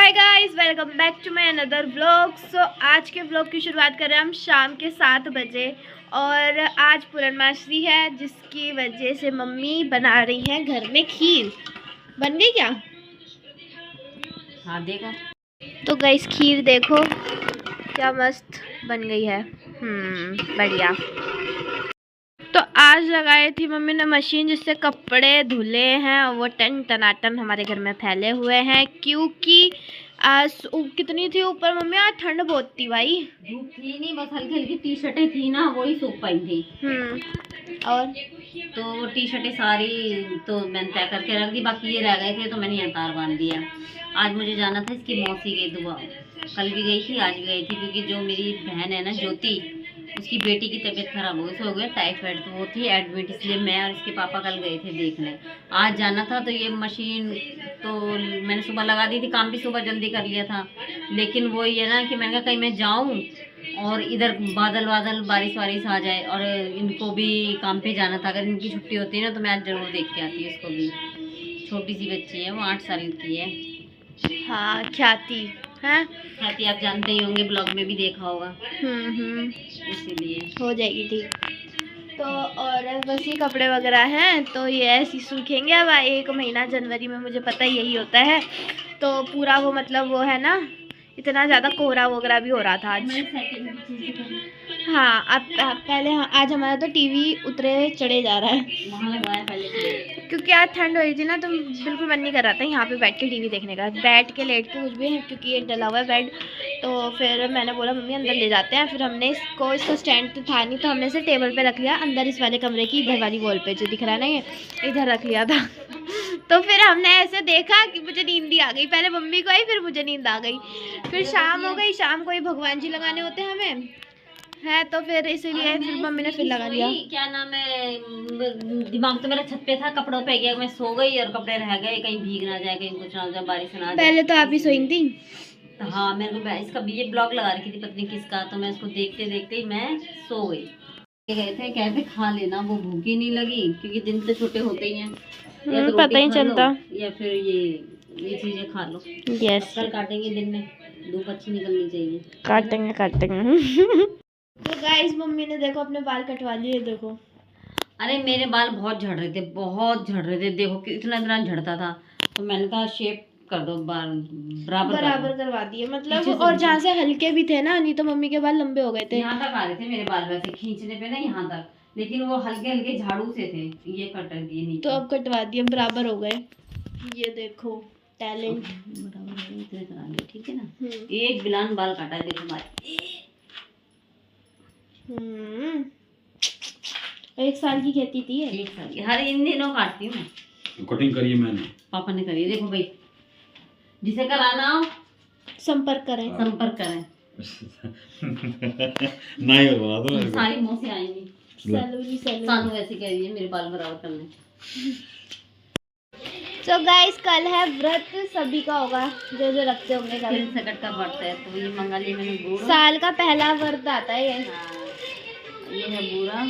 Hi guys, welcome back to my another vlog. So आज के vlog की शुरुआत कर रहे हैं हम शाम के 7 बजे और आज पूर्णमासी है, जिसकी वजह से मम्मी बना रही हैं घर में खीर। बन गई क्या? हाँ देखो तो गाइस खीर देखो क्या मस्त बन गई है। बढ़िया। तो आज लगाई थी मम्मी ने मशीन जिससे कपड़े धुले हैं और वो टन टनाटन हमारे घर में फैले हुए हैं, क्योंकि आज कितनी थी ऊपर मम्मी, आज ठंड बहुत थी भाई। धूप थी नहीं, बस हल्की हल्की टी शर्टें थी ना, वही सूख पाई थी। और तो वो टी शर्टें सारी तो मैंने तय करके रख दी, बाकी ये रह गए थे तो मैंने यहाँ तार बांध दिया। आज मुझे जाना था इसकी मौसी के दुआ, कल भी गई थी आज भी गई थी, क्योंकि जो मेरी बहन है ना ज्योति, उसकी बेटी की तबीयत खराब हो गई, हो गया टाइफाइड, तो वो थी एडमिट, इसलिए मैं और इसके पापा कल गए थे देखने। आज जाना था तो ये मशीन तो मैंने सुबह लगा दी थी, काम भी सुबह जल्दी कर लिया था, लेकिन वो ये ना कि मैंने कहा कहीं मैं जाऊँ और इधर बादल बादल बारिश वारिश आ जाए, और इनको भी काम पे जाना था, अगर इनकी छुट्टी होती है ना तो मैं आज जरूर देख के आती। इसको भी छोटी सी बच्ची है, वो 8 साल की है। हाँ ख्याति है, ख्याति आप जानते ही होंगे, ब्लॉग में भी देखा होगा। इसीलिए हो जाएगी ठीक। तो और बस ये कपड़े वगैरह हैं तो ये ऐसे सूखेंगे। अब 1 महीना जनवरी में मुझे पता यही होता है, तो पूरा वो मतलब वो है ना, इतना ज़्यादा कोहरा वगैरह भी हो रहा था आज। हाँ अब पहले आज हमारा तो टीवी उतरे चढ़े जा रहा है, वहाँ लगवाया पहले, क्योंकि आज ठंड हो रही थी ना, तो बिल्कुल मन नहीं कर रहा था यहाँ पे बैठ के टीवी देखने का, बैठ के लेट के कुछ भी है, क्योंकि ये डला हुआ है बेड। तो फिर मैंने बोला मम्मी अंदर ले जाते हैं, फिर हमने इसका स्टैंड तो था नहीं, तो हमने इसे टेबल पे रख लिया अंदर, इस वाले कमरे की इधर वाली वॉल पे जो दिख रहा है ना, ये इधर रख लिया था। तो फिर हमने ऐसे देखा कि मुझे नींद ही आ गई, पहले मम्मी को आई फिर मुझे नींद आ गई, फिर शाम हो गई, शाम को ही भगवान जी लगाने होते हैं हमें है, तो फिर इसीलिए फिर मम्मी ने फिर लगा लिया। क्या नाम है, दिमाग तो मेरा छत पे था, कपड़ों पे गया, मैं सो गई और कपड़े रह गए, कहीं भीग ना जाए, कहीं कुछ ना हो जाए, बारिश ना जाए। पहले तो आप ही सोई थी। तो हाँ, मेरे को इसका ये ब्लॉग लगा रखी थी पत्नी किसका, तो मैं उसको देखते देखते ही मैं सो गई। गए थे कहते खा लेना, वो भूखी नहीं लगी, क्योंकि दिन तो छोटे होते ही हैं, या तो पता ही चलता, या फिर ये चीजें खा लो। यस, कल काटेंगे दिन में, धूप अच्छी निकलनी चाहिए, काटेंगे। तो गाइस मम्मी ने देखो अपने बाल कटवा लिए, देखो। अरे मेरे बाल बहुत झड़ रहे थे, बहुत झड़ रहे थे, देखो कि इतना इतना झड़ता था, तो मैंने कहा शेप कर दो, बाल बराबर करवा दिए मतलब, और जहाँ से हल्के भी थे ना, नहीं तो मम्मी के बाल लंबे हो गए थे। यहाँ तक आ रहे थे मेरे बाल, वैसे खींचने पे ना यहाँ तक, लेकिन वो हल्के हल्के झाड़ू से थे, ये कट दिए नहीं, तो अब कटवा दिए, बराबर हो गए। ये देखो टैलेंट, बराबर इतने करा लिए, ठीक है ना। एक बिलान बाल काटा है, देखो हमारे 1 साल की खेती थी ये। 1 साल की, हर इन दिनों काटती हूँ मैं। कटिंग करी है मैंने, पापा ने करी, देखो भाई, जिसे कराना हो संपर्क करें। नहीं हो बना दो, सारी मुँह से आएंगी, सालू वैसे कह रही है मेरे बाल बराबर करने। तो गाइस कल है व्रत, सभी का होगा जो जो रखते होंगे, कल संकट का व्रत है, तो ये मंगा लिया मैंने गुड़, साल का पहला व्रत आता है ये। ये है बूरा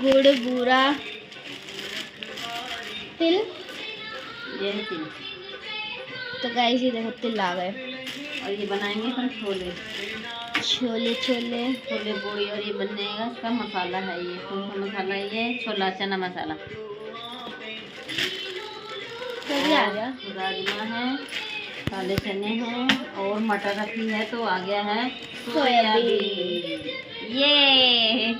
गुड़, बूरा, तिल, ये है तिल। तो गाइस ये देखो तिल आ गए, और ये बनाएंगे हम छोले पूड़ी, और ये बनेगा इसका मसाला है, ये कौन सा मसाला है, ये छोला चना मसाला, सभी आ गया। राजमा है, काले चने हैं, और मटर रखी है, तो आ गया है सोयाबीन। ये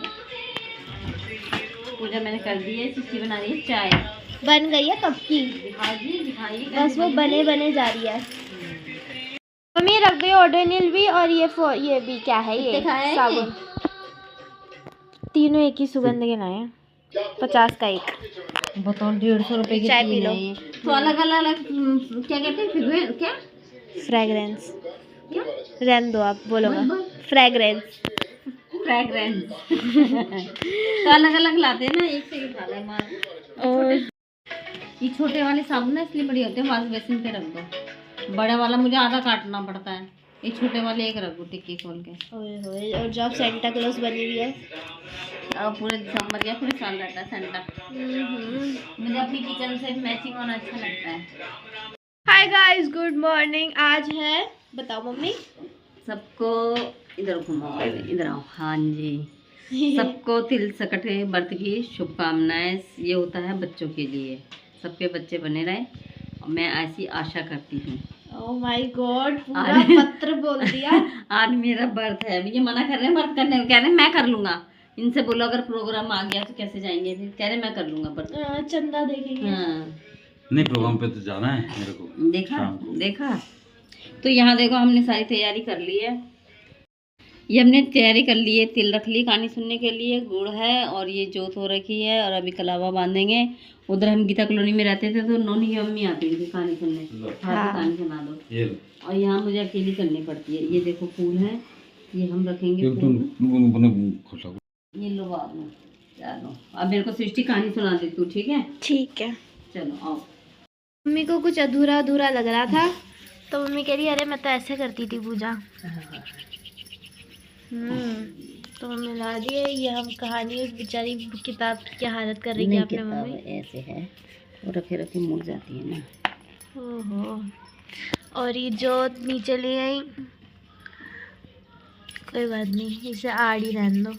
पूजा मैंने कर दी है, सिस्टी बना रही है, चाय बन गई है कब की, दिखाई बस वो बने जा रही है। मम्मी रख गई ओडोनिल भी, और ये भी क्या है, ये साबुन, तीनों एक ही सुगंध के लाए हैं, 50 का एक, बताओ 150 रुपए की चाय पी लो। तो अलग अलग क्या कहते हैं, क्या फ्रेगरेंस, क्या रहने दो आप बोलोगा, फ्रेगरेंस तो अलग अलग लाते हैं ना, एक से एक डाला है। और ये छोटे वाले साबुन ना इसलिए बड़ी होते हैं, वॉश बेसिन पे रख दो, बड़ा वाला मुझे आधा काटना पड़ता है, ये छोटे वाले एक रख दो टिक्की खोल के। ओए और जब सेंटा क्लॉज बनी हुई है, और पूरे दिसंबर या पूरे साल रहता है सेंटा। मुझे अपनी किचन से मैचिंग होना अच्छा लगता है। Hi guys, good morning. आज है, बताओ मम्मी। सबको इधर घुमाओ, इधर आओ। हाँ जी, सबको तिल सकटे व्रत की शुभकामनाएं। ये होता है बच्चों के लिए, सबके बच्चे बने रहे और मैं ऐसी आशा करती हूँ। ओह माय गॉड, पूरा पत्र बोल दिया। आज मेरा व्रत है। ये मना कर रहे हैं व्रत करने को, कह रहे हैं मैं कर लूंगा। इनसे बोलो अगर प्रोग्राम आ गया तो कैसे जाएंगे, फिर कह रहे मैं कर लूंगा व्रत। चंदा देखेंगे। हाँ नहीं, प्रोग्राम पे तो जाना है मेरे को। देखा शाम को। देखा। तो यहाँ देखो हमने सारी तैयारी कर ली है। ये हमने तैयारी कर ली है, तिल रख ली कहानी सुनने के लिए, गुड़ है और ये जोत हो रखी है और अभी कलावा बांधेंगे। उधर हम गीता कॉलोनी में रहते थे तो नोनी की मम्मी आती थी कहानी सुनने। हाँ कहानी सुना दो। ये और यहाँ मुझे अकेली करनी पड़ती है। ये देखो फूल है, ये हम रखेंगे फूल। ये लो बाद में। चलो अब मेरे को सृष्टि कहानी सुना दे तू, ठीक है? ठीक है, चलो आओ। मम्मी को कुछ अधूरा अधूरा लग रहा था तो मम्मी कह रही अरे मैं तो ऐसे करती थी पूजा। तो मम्मी ला दिए। ये हम कहानी उस बेचारी किताब की हालत कर रही है आपने मम्मी। ऐसे है वो रखे रखे मुड़ जाती है ना। ओहो, और ये जो नीचे ले आई, कोई बात नहीं, इसे आड़ी रहने दो।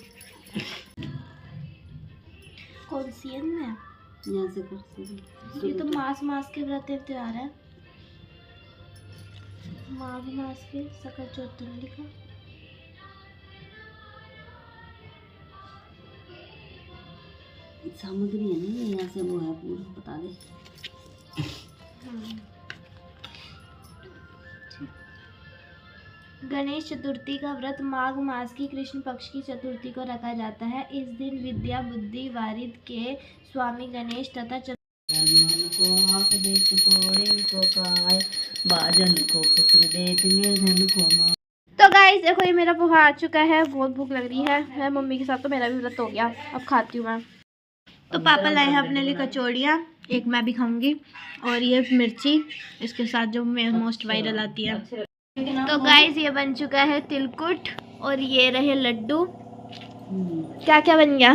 कौन सी है में? यहाँ से कर। ये तो मास के व्रत त्योहार है। माघ मास के सकल चौदह लिखा। सामग्री है ना, यहाँ से वो है पूरा बता दे। गणेश चतुर्थी का व्रत माघ मास की कृष्ण पक्ष की चतुर्थी को रखा जाता है। इस दिन विद्या बुद्धि वारिद के स्वामी गणेश तथा तो गाइस देखो ये मेरा पोहा आ चुका है। बहुत भूख लग रही है। मैं मम्मी के साथ तो मेरा भी व्रत हो गया, अब खाती हूँ मैं। तो पापा लाए हैं अपने लिए कचौड़ियाँ, एक मैं भी खाऊंगी, और ये मिर्ची इसके साथ जो मोस्ट वायरल आती है। तो गाइस ये बन चुका है तिलकुट और ये रहे लड्डू। क्या क्या बन गया?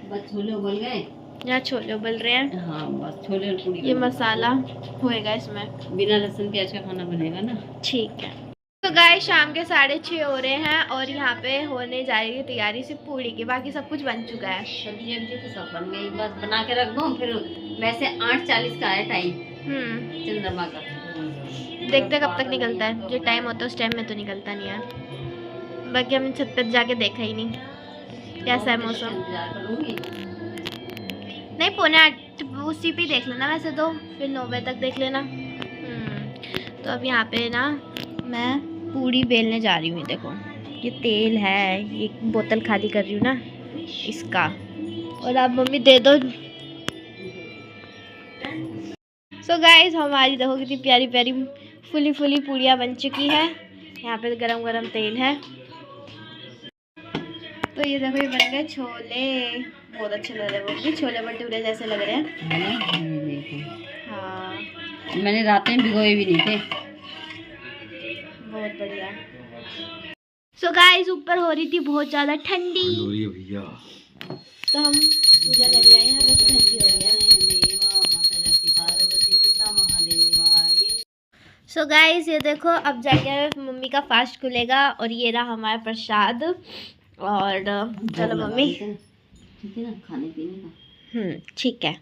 बस छोले उबल गए। यहाँ छोले उबल रहे हैं। हाँ बस छोले और पूड़ी। ये मसाला होएगा इसमें, बिना लहसुन प्याज का खाना बनेगा ना। ठीक है। तो गाइस शाम के 6:30 हो रहे हैं और यहाँ पे होने जा रही है तैयारी सिर्फ पूड़ी की, बाकी सब कुछ बन चुका है। सब्जी वब्जी तो सब बन गई, बस बना के रख दो। फिर वैसे 8:40 का है टाइम चंद्रमा का। देखते कब तक निकलता है। जो टाइम होता है उस टाइम में तो निकलता नहीं है। बाकी हमने छत पर जाके देखा ही नहीं कैसा है मौसम। नहीं 7:45 उसी पे देख लेना वैसे तो, फिर 9 बजे तक देख लेना। तो अब यहाँ पे ना मैं पूड़ी बेलने जा रही हूँ। देखो ये तेल है, ये बोतल खाली कर रही हूँ ना इसका, और अब मम्मी दे दो। सो गाइस हमारी देखो कितनी प्यारी प्यारी फुली फुली पूड़ियाँ बन चुकी है। यहाँ पे गरम गरम तेल है। तो ये देखो ये बन गए छोले, बहुत अच्छे लग रहे हैं। वो भी छोले भटूरे जैसे लग रहे हैं। हाँ मैंने रात में भिगोए भी नहीं थे। बहुत बढ़िया। सो गाइस ऊपर हो रही थी बहुत ज़्यादा ठंडी, भैया तो हम पूजा कर आए हैं। बस ठंडी हो रही है। सो गाइस ये देखो अब जाके मम्मी का फास्ट खुलेगा और ये रहा हमारा प्रसाद। और चलो मम्मी, ठीक है ना खाने पीने का। ठीक है।